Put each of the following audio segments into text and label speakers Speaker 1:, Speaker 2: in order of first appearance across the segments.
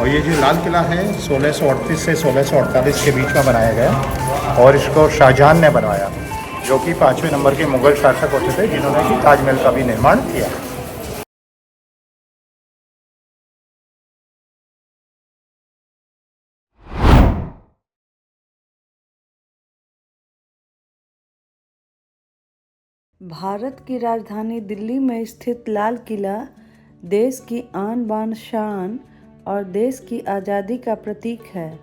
Speaker 1: और ये जो लाल किला है 1638 से 1648 के बीच में बनाया गया और इसको शाहजहां ने बनवाया, जो कि 5वें नंबर के मुग़ल शासक होते थे जिन्होंने कि ताजमहल का भी निर्माण किया।
Speaker 2: भारत की राजधानी दिल्ली में स्थित लाल किला देश की आन बान शान और देश की आज़ादी का प्रतीक है।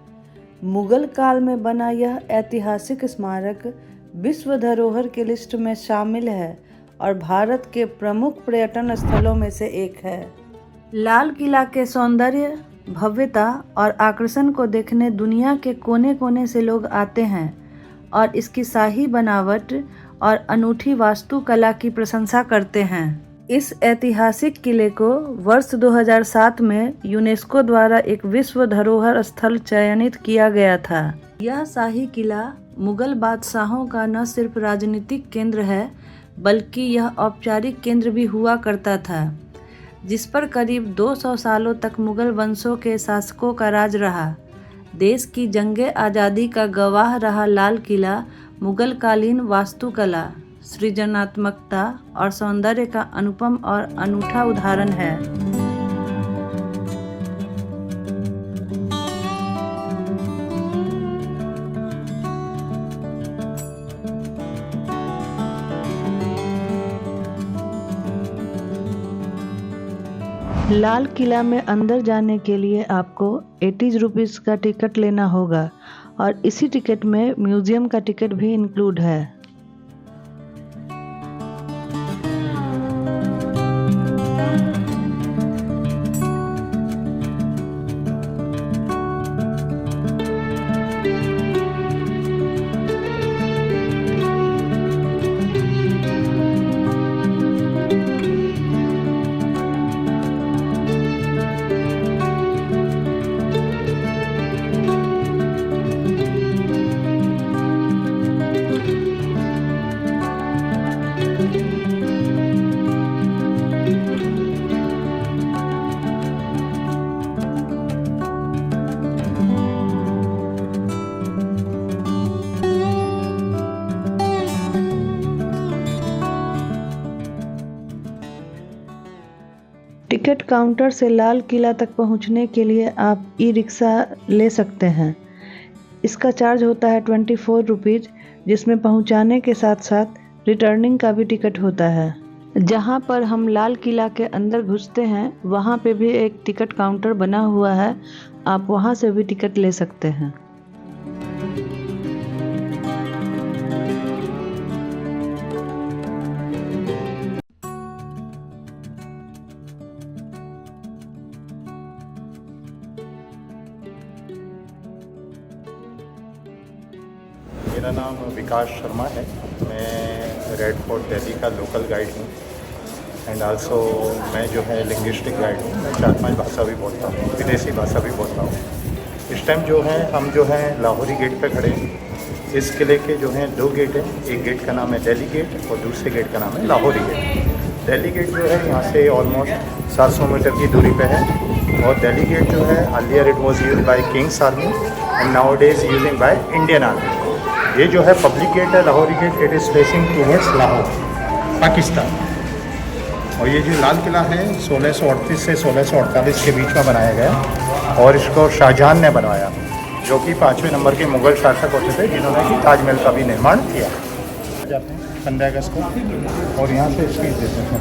Speaker 2: मुगल काल में बना यह ऐतिहासिक स्मारक विश्व धरोहर की लिस्ट में शामिल है और भारत के प्रमुख पर्यटन स्थलों में से एक है। लाल किला के सौंदर्य, भव्यता और आकर्षण को देखने दुनिया के कोने कोने से लोग आते हैं और इसकी शाही बनावट और अनूठी वास्तुकला की प्रशंसा करते हैं। इस ऐतिहासिक किले को वर्ष 2007 में यूनेस्को द्वारा एक विश्व धरोहर स्थल चयनित किया गया था। यह शाही किला मुगल बादशाहों का न सिर्फ राजनीतिक केंद्र है, बल्कि यह औपचारिक केंद्र भी हुआ करता था, जिस पर करीब 200 सालों तक मुगल वंशों के शासकों का राज रहा। देश की जंगे आज़ादी का गवाह रहा लाल किला मुगल कालीन वास्तुकला, सृजनात्मकता और सौंदर्य का अनुपम और अनूठा उदाहरण है। लाल किला में अंदर जाने के लिए आपको 80 रुपीज़ का टिकट लेना होगा और इसी टिकट में म्यूजियम का टिकट भी इंक्लूड है। टिकट काउंटर से लाल किला तक पहुंचने के लिए आप ई-रिक्शा ले सकते हैं। इसका चार्ज होता है 24 रुपीज़, जिसमें पहुंचाने के साथ साथ रिटर्निंग का भी टिकट होता है। जहां पर हम लाल किला के अंदर घुसते हैं वहां पे भी एक टिकट काउंटर बना हुआ है, आप वहां से भी टिकट ले सकते हैं।
Speaker 1: मेरा नाम विकास शर्मा है। मैं रेड फोर्ट दिल्ली का लोकल गाइड हूँ एंड आल्सो मैं जो है लिंग्विस्टिक गाइड हूँ। मैं 4-5 भाषा भी बोलता हूँ, विदेशी भाषा भी बोलता हूँ। इस टाइम जो है हम जो है लाहौरी गेट पे खड़े हैं। इस किले के जो हैं 2 गेट हैं, एक गेट का नाम है दिल्ली गेट और दूसरे गेट का नाम है लाहौरी गेट। दिल्ली गेट जो है यहाँ से ऑलमोस्ट 700 मीटर की दूरी पे है और दिल्ली गेट जो है earlier it was use by kings army and nowadays using by Indian army. ये जो है पब्लिक गेट है Lahori gate, it is facing towards Lahore, Pakistan. और ये जो लाल किला है 1638 से 1648 के बीच में बनाया गया और इसको शाहजहां ने बनवाया, जो कि 5वें नंबर के मुग़ल शासक होते थे जिन्होंने कि ताजमहल का भी निर्माण किया। जाते हैं 15 अगस्त को और यहाँ से स्पीच देते हैं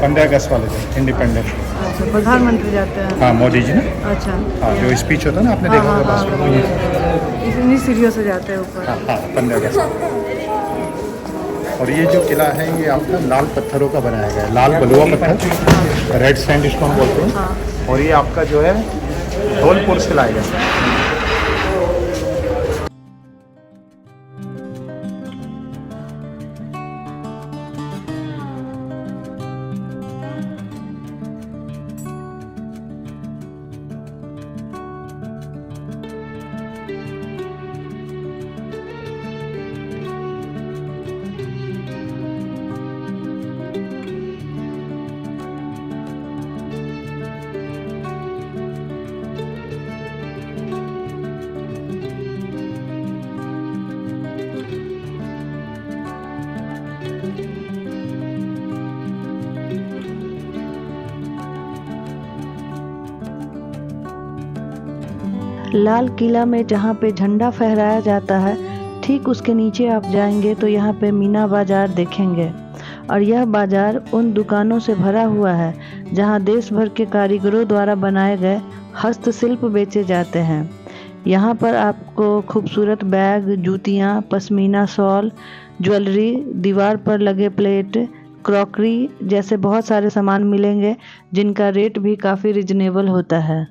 Speaker 1: 15 अगस्त वाले दिन इंडिपेंडेंस।
Speaker 2: अच्छा, प्रधानमंत्री जाते हैं?
Speaker 1: हाँ, मोदी जी ना।
Speaker 2: अच्छा,
Speaker 1: हाँ, जो स्पीच होता है ना, आपने देखा होगा
Speaker 2: इतनी सीढ़ियों से जाते हैं ऊपर।
Speaker 1: हाँ हाँ, 15 अगस्त। और ये जो किला है ये आपका लाल पत्थरों का बनाया गया है, लाल बलुआ पत्थर, रेड सैंडस्टोन बोलते हैं। और ये आपका जो है धौलपुर से लाया गया है।
Speaker 2: लाल किला में जहाँ पे झंडा फहराया जाता है, ठीक उसके नीचे आप जाएंगे तो यहाँ पे मीना बाजार देखेंगे। और यह बाजार उन दुकानों से भरा हुआ है जहाँ देश भर के कारीगरों द्वारा बनाए गए हस्तशिल्प बेचे जाते हैं। यहाँ पर आपको खूबसूरत बैग, जूतियाँ, पश्मीना शॉल, ज्वेलरी, दीवार पर लगे प्लेट, क्रॉकरी जैसे बहुत सारे सामान मिलेंगे जिनका रेट भी काफ़ी रिजनेबल होता है।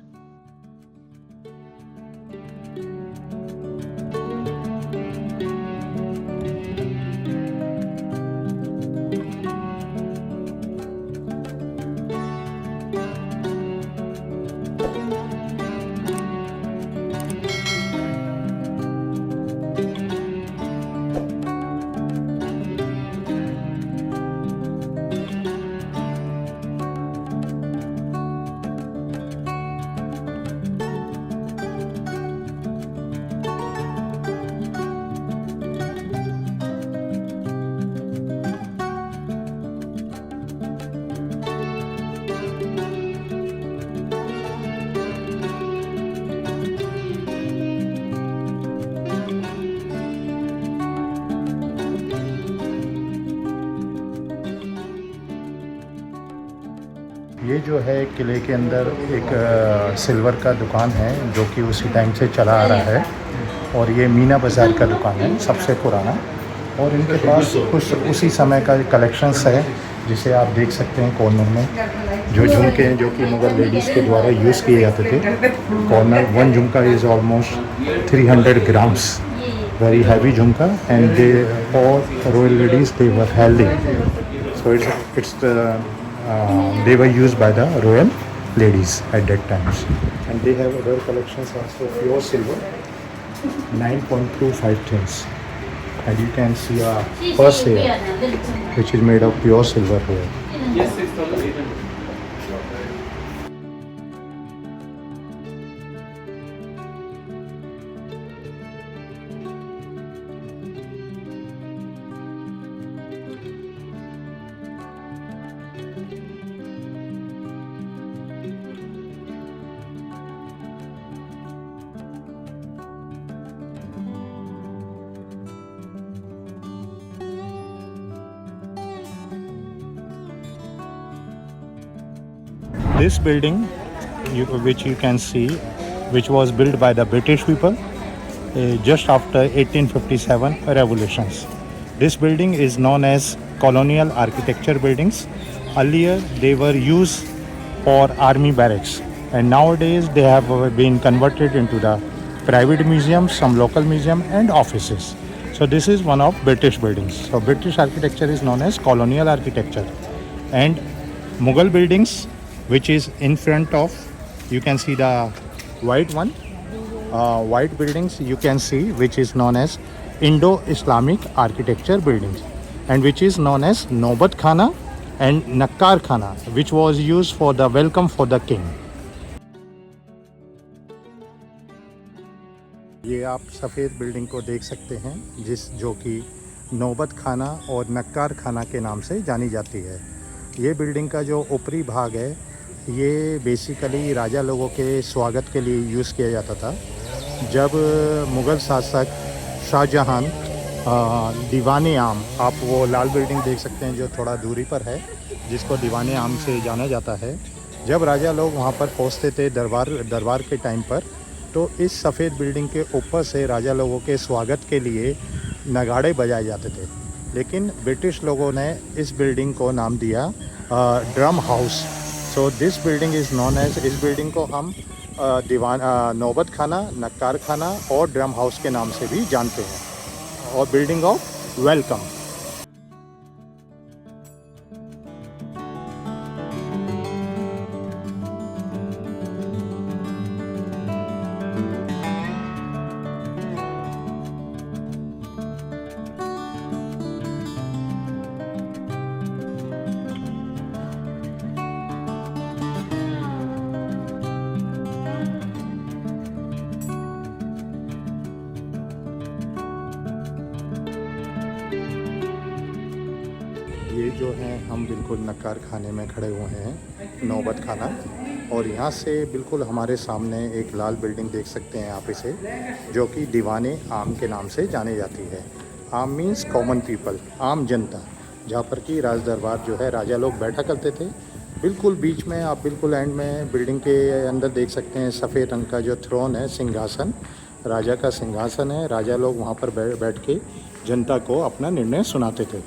Speaker 1: ये जो है किले के अंदर एक सिल्वर का दुकान है जो कि उसी टाइम से चला आ रहा है, और ये मीना बाज़ार का दुकान है सबसे पुराना। और इनके पास कुछ उसी समय का कलेक्शंस है जिसे आप देख सकते हैं कॉर्नर में जो झुमके हैं जो कि मुग़ल लेडीज़ के द्वारा यूज़ किए जाते थे। Corner one jhumka is almost 300 grams, very heavy jhumka, and they all royal ladies they were healthy, so it's they were used by the royal ladies at that times. And they have other collections also, pure silver, 9.25 tins, and you can see a purse here which is made of pure silver here.
Speaker 3: Yes, 6,800.
Speaker 1: This building, which you can see, which was built by the British people just after 1857 revolutions. This building is known as colonial architecture buildings. Earlier they were used for army barracks, and nowadays they have been converted into the private museums, some local museum and offices. So this is one of British buildings. So British architecture is known as colonial architecture. And Mughal buildings, which is in front of, you can see the white one, white buildings you can see, which is known as Indo-Islamic architecture buildings, and which is known as Nobat Khana and Nakkar Khana, which was used for the welcome for the king. ये आप सफ़ेद building को देख सकते हैं जो कि नौबत खाना और नक्कार खाना के नाम से जानी जाती है। ये बिल्डिंग का जो ऊपरी भाग है ये बेसिकली राजा लोगों के स्वागत के लिए यूज़ किया जाता था। जब मुग़ल शासक शाहजहां दीवाने आम, आप वो लाल बिल्डिंग देख सकते हैं जो थोड़ा दूरी पर है, जिसको दीवाने आम से जाना जाता है, जब राजा लोग वहाँ पर पहुँचते थे दरबार के टाइम पर, तो इस सफ़ेद बिल्डिंग के ऊपर से राजा लोगों के स्वागत के लिए नगाड़े बजाए जाते थे। लेकिन ब्रिटिश लोगों ने इस बिल्डिंग को नाम दिया drum house. So this building is known as, इस बिल्डिंग को हम नौबत खाना, नक्कार खाना और ड्रम हाउस के नाम से भी जानते हैं, और बिल्डिंग ऑफ वेलकम। ये जो है हम बिल्कुल नक्कार खाने में खड़े हुए हैं, नौबत खाना। और यहाँ से बिल्कुल हमारे सामने एक लाल बिल्डिंग देख सकते हैं आप इसे, जो कि दीवाने आम के नाम से जानी जाती है। आम मीन्स कॉमन पीपल, आम जनता, जहाँ पर कि राज दरबार जो है राजा लोग बैठा करते थे। बिल्कुल बीच में आप बिल्कुल एंड में बिल्डिंग के अंदर देख सकते हैं सफ़ेद रंग का जो थ्रोन है, सिंहासन, राजा का सिंहासन है। राजा लोग वहाँ पर बैठ के जनता को अपना निर्णय सुनाते थे।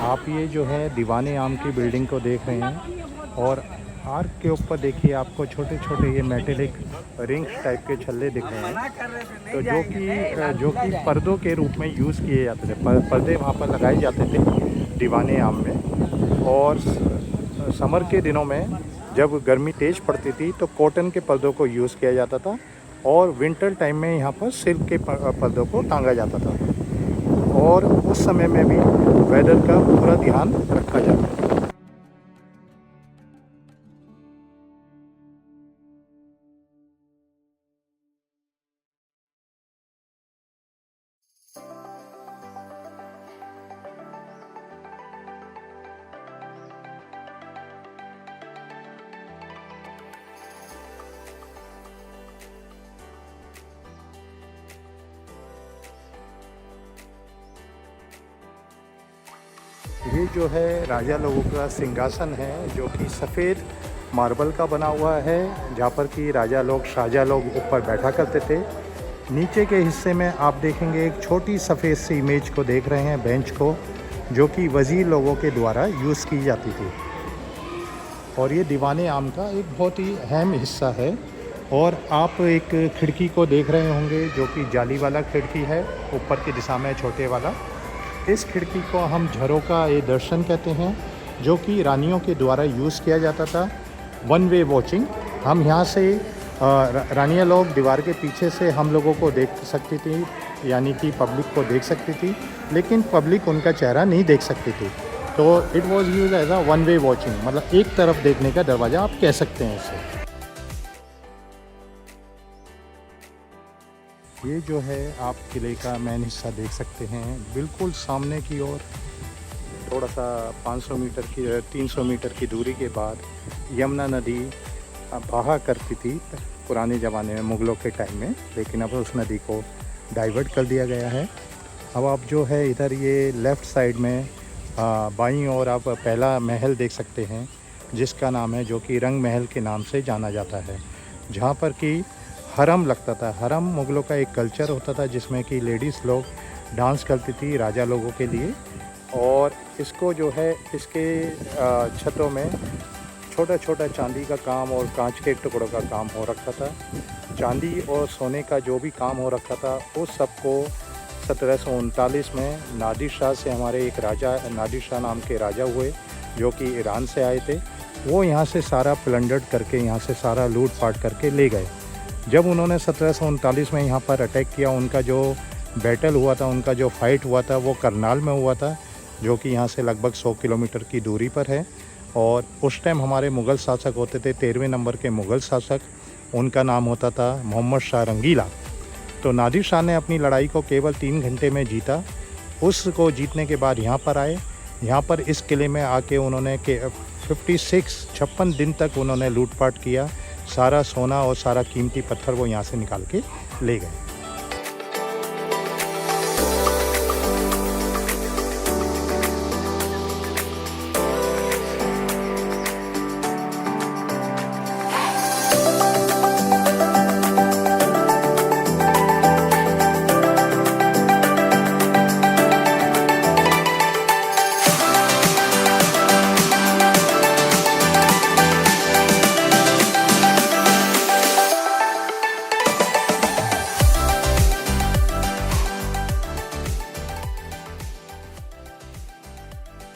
Speaker 1: आप ये जो है दीवाने आम की बिल्डिंग को देख रहे हैं, और आर्क के ऊपर देखिए आपको छोटे छोटे ये मेटेलिक रिंग्स टाइप के छल्ले दिख रहे हैं, तो जो कि पर्दों के रूप में यूज़ किए जाते थे। पर्दे वहाँ पर लगाए जाते थे दीवाने आम में। और समर के दिनों में जब गर्मी तेज़ पड़ती थी तो कॉटन के पर्दों को यूज़ किया जाता था, और विंटर टाइम में यहाँ पर सिल्क के पर्दों को टांगा जाता था। और उस समय में भी वेदर का पूरा ध्यान रखा जाता था। ये जो है राजा लोगों का सिंहासन है, जो कि सफ़ेद मार्बल का बना हुआ है, जहाँ पर कि राजा लोग, शाहजहाँ लोग ऊपर बैठा करते थे। नीचे के हिस्से में आप देखेंगे एक छोटी सफ़ेद सी इमेज को देख रहे हैं, बेंच को, जो कि वज़ीर लोगों के द्वारा यूज़ की जाती थी। और ये दीवाने आम का एक बहुत ही अहम हिस्सा है। और आप एक खिड़की को देख रहे होंगे, जो कि जाली वाला खिड़की है, ऊपर की दिशा में छोटे वाला। इस खिड़की को हम झरोका ए दर्शन कहते हैं, जो कि रानियों के द्वारा यूज़ किया जाता था। वन वे वॉचिंग, हम यहाँ से रानियाँ लोग दीवार के पीछे से हम लोगों को देख सकती थी, यानी कि पब्लिक को देख सकती थी, लेकिन पब्लिक उनका चेहरा नहीं देख सकती थी। तो it was use as a one way watching, मतलब एक तरफ देखने का दरवाज़ा आप कह सकते हैं इसे। ये जो है आप किले का मेन हिस्सा देख सकते हैं। बिल्कुल सामने की ओर थोड़ा सा 500 मीटर की 300 मीटर की दूरी के बाद यमुना नदी बहा करती थी पुराने ज़माने में, मुग़लों के टाइम में, लेकिन अब उस नदी को डाइवर्ट कर दिया गया है। अब आप जो है इधर ये लेफ़्ट साइड में बाईं ओर आप पहला महल देख सकते हैं, जिसका नाम है, जो कि रंग महल के नाम से जाना जाता है, जहाँ पर कि हरम लगता था। हरम मुग़लों का एक कल्चर होता था, जिसमें कि लेडीज़ लोग डांस करती थी राजा लोगों के लिए। और इसको जो है, इसके छतों में छोटा छोटा चांदी का काम और कांच के टुकड़ों का काम हो रखा था। चांदी और सोने का जो भी काम हो रखा था, उस सब को 1739 में नादिर शाह से, हमारे एक राजा नादिर शाह नाम के राजा हुए, जो कि ईरान से आए थे। वो यहाँ से सारा प्लंडर्ड करके, यहाँ से सारा लूट पाट करके ले गए। जब उन्होंने 1739 में यहाँ पर अटैक किया, उनका जो बैटल हुआ था, उनका जो फाइट हुआ था, वो करनाल में हुआ था, जो कि यहाँ से लगभग 100 किलोमीटर की दूरी पर है। और उस टाइम हमारे मुग़ल शासक होते थे 13वें नंबर के मुग़ल शासक, उनका नाम होता था मोहम्मद शाह रंगीला। तो नादिर शाह ने अपनी लड़ाई को केवल 3 घंटे में जीता। उसको जीतने के बाद यहाँ पर आए। यहाँ पर इस किले में आके उन्होंने 56 दिन तक उन्होंने लूटपाट किया। सारा सोना और सारा कीमती पत्थर वो यहाँ से निकाल के ले गए।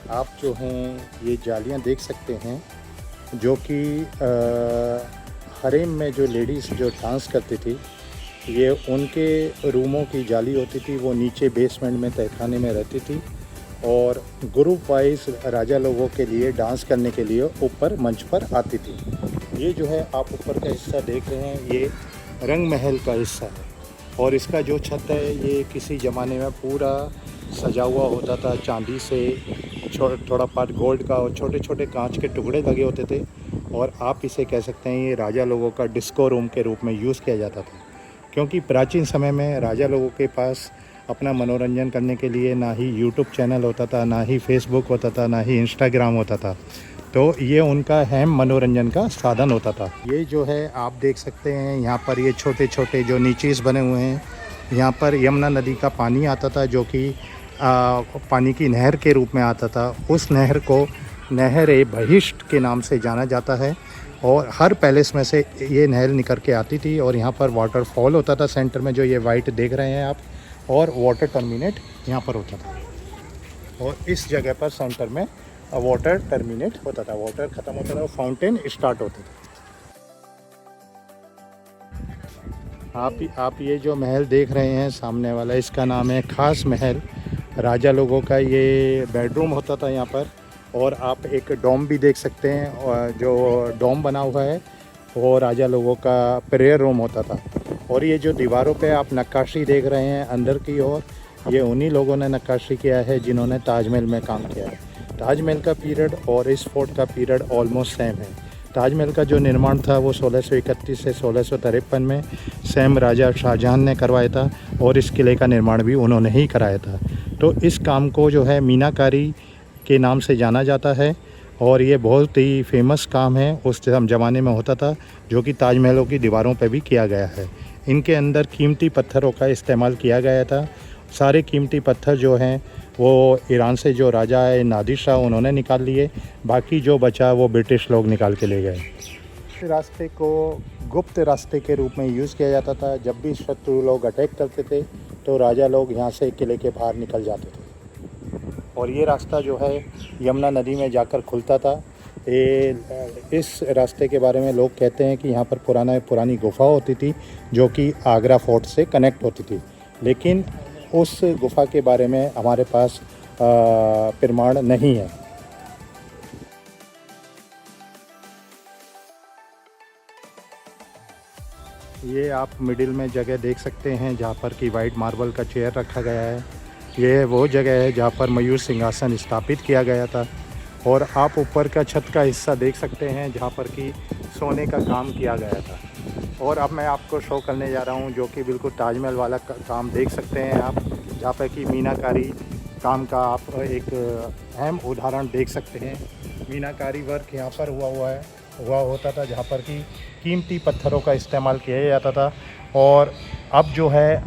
Speaker 1: आप जो हैं ये जालियां देख सकते हैं, जो कि हरेम में जो लेडीज़ जो डांस करती थी, ये उनके रूमों की जाली होती थी। वो नीचे बेसमेंट में तहखाने में रहती थी, और ग्रुप वाइज राजा लोगों के लिए डांस करने के लिए ऊपर मंच पर आती थी। ये जो है आप ऊपर का हिस्सा देख रहे हैं, ये रंग महल का हिस्सा है। और इसका जो छत है, ये किसी ज़माने में पूरा सजा हुआ होता था चांदी से, थोड़ा पार्ट गोल्ड का, और छोटे छोटे कांच के टुकड़े लगे होते थे। और आप इसे कह सकते हैं ये राजा लोगों का डिस्को रूम के रूप में यूज़ किया जाता था, क्योंकि प्राचीन समय में राजा लोगों के पास अपना मनोरंजन करने के लिए ना ही यूट्यूब चैनल होता था, ना ही फेसबुक होता था, ना ही इंस्टाग्राम होता था। तो ये उनका अहम मनोरंजन का साधन होता था। ये जो है आप देख सकते हैं यहाँ पर ये छोटे छोटे जो नीचेस बने हुए हैं, यहाँ पर यमुना नदी का पानी आता था, जो कि पानी की नहर के रूप में आता था। उस नहर को नहर-ए-बहिश्त के नाम से जाना जाता है, और हर पैलेस में से ये नहर निकल के आती थी। और यहाँ पर वाटरफॉल होता था सेंटर में, जो ये वाइट देख रहे हैं आप, और वाटर टर्मिनेट यहाँ पर होता था। और इस जगह पर सेंटर में वाटर टर्मिनेट होता था, वाटर ख़त्म होता था, फाउंटेन स्टार्ट होता था। आप ये जो महल देख रहे हैं सामने वाला, इसका नाम है खास महल। राजा लोगों का ये बेडरूम होता था यहाँ पर। और आप एक डोम भी देख सकते हैं, और जो डोम बना हुआ है वो राजा लोगों का प्रेयर रूम होता था। और ये जो दीवारों पे आप नक्काशी देख रहे हैं अंदर की ओर, ये उन्हीं लोगों ने नक्काशी किया है जिन्होंने ताजमहल में काम किया है। ताजमहल का पीरियड और इस फोर्ट का पीरियड ऑलमोस्ट सेम है। ताजमहल का जो निर्माण था वो 1631 से 1653 में सैम राजा शाहजहां ने करवाया था, और इस किले का निर्माण भी उन्होंने ही कराया था। तो इस काम को जो है मीनाकारी के नाम से जाना जाता है, और ये बहुत ही फेमस काम है, उस ज़माने में होता था, जो कि ताजमहलों की दीवारों पर भी किया गया है। इनके अंदर कीमती पत्थरों का इस्तेमाल किया गया था। सारे कीमती पत्थर जो हैं वो ईरान से जो राजा है नादिर शाह, उन्होंने निकाल लिए। बाकी जो बचा वो ब्रिटिश लोग निकाल के ले गए। रास्ते को गुप्त रास्ते के रूप में यूज़ किया जाता था। जब भी शत्रु लोग अटैक करते थे तो राजा लोग यहाँ से किले के बाहर निकल जाते थे। और ये रास्ता जो है यमुना नदी में जाकर खुलता था। इस रास्ते के बारे में लोग कहते हैं कि यहाँ पर पुरानी गुफ़ा होती थी, जो कि आगरा फोर्ट से कनेक्ट होती थी। लेकिन उस गुफ़ा के बारे में हमारे पास प्रमाण नहीं है। ये आप मिडिल में जगह देख सकते हैं जहाँ पर कि वाइट मार्बल का चेयर रखा गया है। ये वो जगह है जहाँ पर मयूर सिंहासन स्थापित किया गया था। और आप ऊपर का छत का हिस्सा देख सकते हैं जहाँ पर कि सोने का काम किया गया था। और अब मैं आपको शो करने जा रहा हूँ, जो कि बिल्कुल ताजमहल वाला काम देख सकते हैं आप, जहाँ पर कि मीनाकारी काम का आप एक अहम उदाहरण देख सकते हैं। मीनाकारी वर्क यहाँ पर हुआ होता था, जहाँ पर कि कीमती पत्थरों का इस्तेमाल किया जाता था। और अब जो है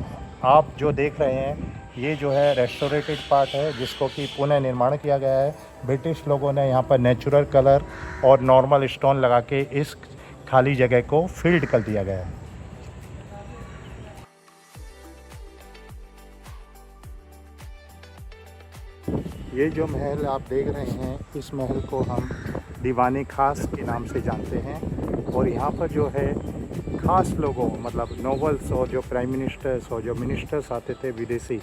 Speaker 1: आप जो देख रहे हैं, ये जो है रेस्टोरेटेड पार्ट है, जिसको कि पुनः निर्माण किया गया है। ब्रिटिश लोगों ने यहाँ पर नेचुरल कलर और नॉर्मल स्टोन लगा के इस खाली जगह को फिल्ड कर दिया गया है। ये जो महल आप देख रहे हैं, इस महल को हम दीवाने खास के नाम से जानते हैं। और यहाँ पर जो है खास लोगों, मतलब नोबल्स और जो प्राइम मिनिस्टर्स और जो मिनिस्टर्स आते थे विदेशी,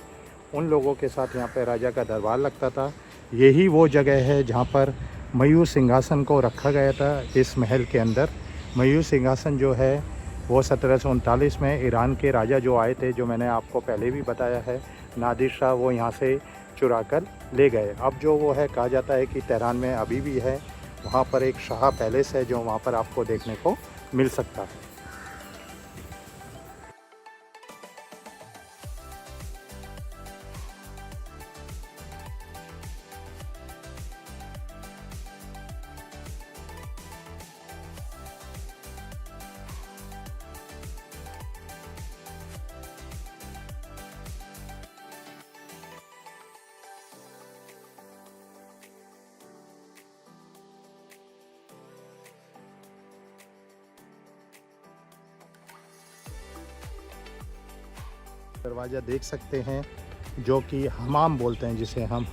Speaker 1: उन लोगों के साथ यहाँ पर राजा का दरबार लगता था। यही वो जगह है जहाँ पर मयूर सिंहासन को रखा गया था। इस महल के अंदर मयूर सिंहासन जो है वो 1739 में ईरान के राजा जो आए थे, जो मैंने आपको पहले भी बताया है, नादिर शाह, वो यहाँ से चुरा कर ले गए। अब जो वो है, कहा जाता है कि तेहरान में अभी भी है, वहाँ पर एक शाह पैलेस है जो वहाँ पर आपको देखने को मिल सकता है। दरवाज़ा देख सकते हैं, जो कि हमाम बोलते हैं, जिसे हम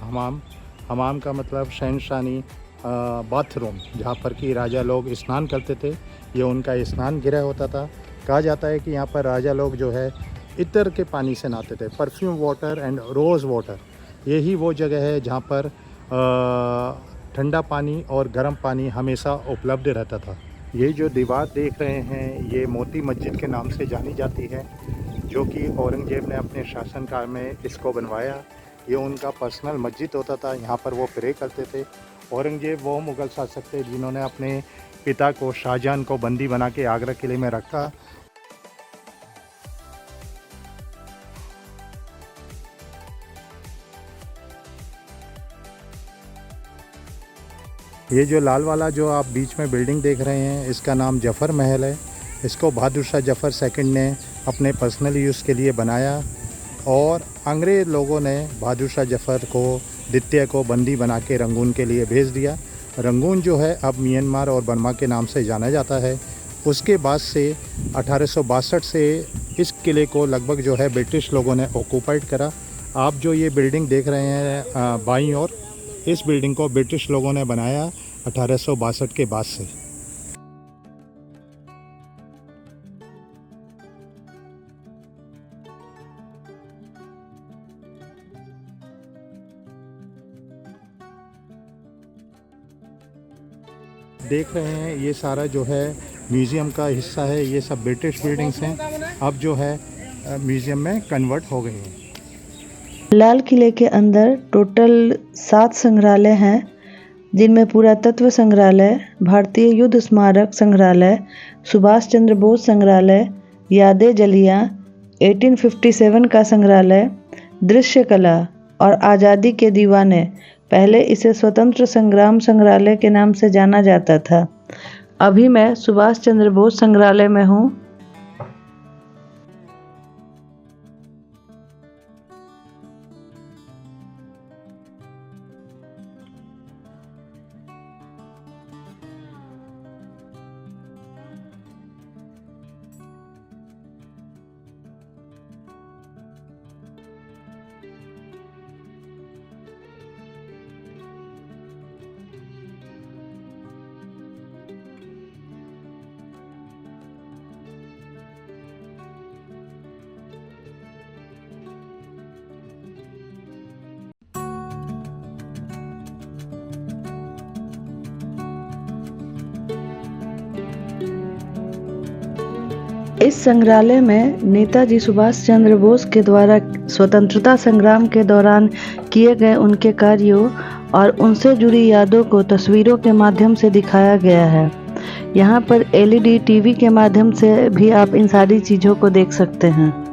Speaker 1: हमाम का मतलब शहनशानी बाथरूम, जहाँ पर कि राजा लोग स्नान करते थे। ये उनका स्नान गृह होता था। कहा जाता है कि यहाँ पर राजा लोग जो है इत्र के पानी से नहाते थे, perfume water and rose water. यही वो जगह है जहाँ पर ठंडा पानी और गर्म पानी हमेशा उपलब्ध रहता था। ये जो दीवार देख रहे हैं, ये मोती मस्जिद के नाम से जानी जाती है, जो कि औरंगज़ेब ने अपने शासनकाल में इसको बनवाया। ये उनका पर्सनल मस्जिद होता था, यहाँ पर वो प्रे करते थे। औरंगजेब वो मुग़ल शासक थे जिन्होंने अपने पिता को, शाहजहां को बंदी बना के आगरा किले में रखा। ये जो लाल वाला जो आप बीच में बिल्डिंग देख रहे हैं, इसका नाम जफ़र महल है। इसको बहादुर शाह जफ़र सेकंड ने अपने पर्सनल यूज़ के लिए बनाया और अंग्रेज़ लोगों ने बहादुर शाह जफ़र को, द्वितीय को बंदी बना के रंगून के लिए भेज दिया। रंगून जो है अब म्यांमार और बर्मा के नाम से जाना जाता है। उसके बाद से 1862 से इस किले को लगभग जो है ब्रिटिश लोगों ने ऑक्यूपाइड करा। आप जो ये बिल्डिंग देख रहे हैं बाईं ओर, इस बिल्डिंग को ब्रिटिश लोगों ने बनाया 1862 के बाद से। देख रहे हैं ये सारा जो है म्यूज़ियम का हिस्सा है। ये सब ब्रिटिश बिल्डिंग्स हैं, अब जो है म्यूज़ियम में कन्वर्ट हो गई हैं।
Speaker 2: लाल किले के अंदर टोटल 7 संग्रहालय हैं, जिनमें पुरातत्व संग्रहालय, भारतीय युद्ध स्मारक संग्रहालय, सुभाष चंद्र बोस संग्रहालय, यादें जलियां, 1857 का संग्रहालय, दृश्य कला और आज़ादी के दीवाने। पहले इसे स्वतंत्र संग्राम संग्रहालय के नाम से जाना जाता था। अभी मैं सुभाष चंद्र बोस संग्रहालय में हूँ। इस संग्रहालय में नेताजी सुभाष चंद्र बोस के द्वारा स्वतंत्रता संग्राम के दौरान किए गए उनके कार्यों और उनसे जुड़ी यादों को तस्वीरों के माध्यम से दिखाया गया है। यहाँ पर LED टीवी के माध्यम से भी आप इन सारी चीज़ों को देख सकते हैं।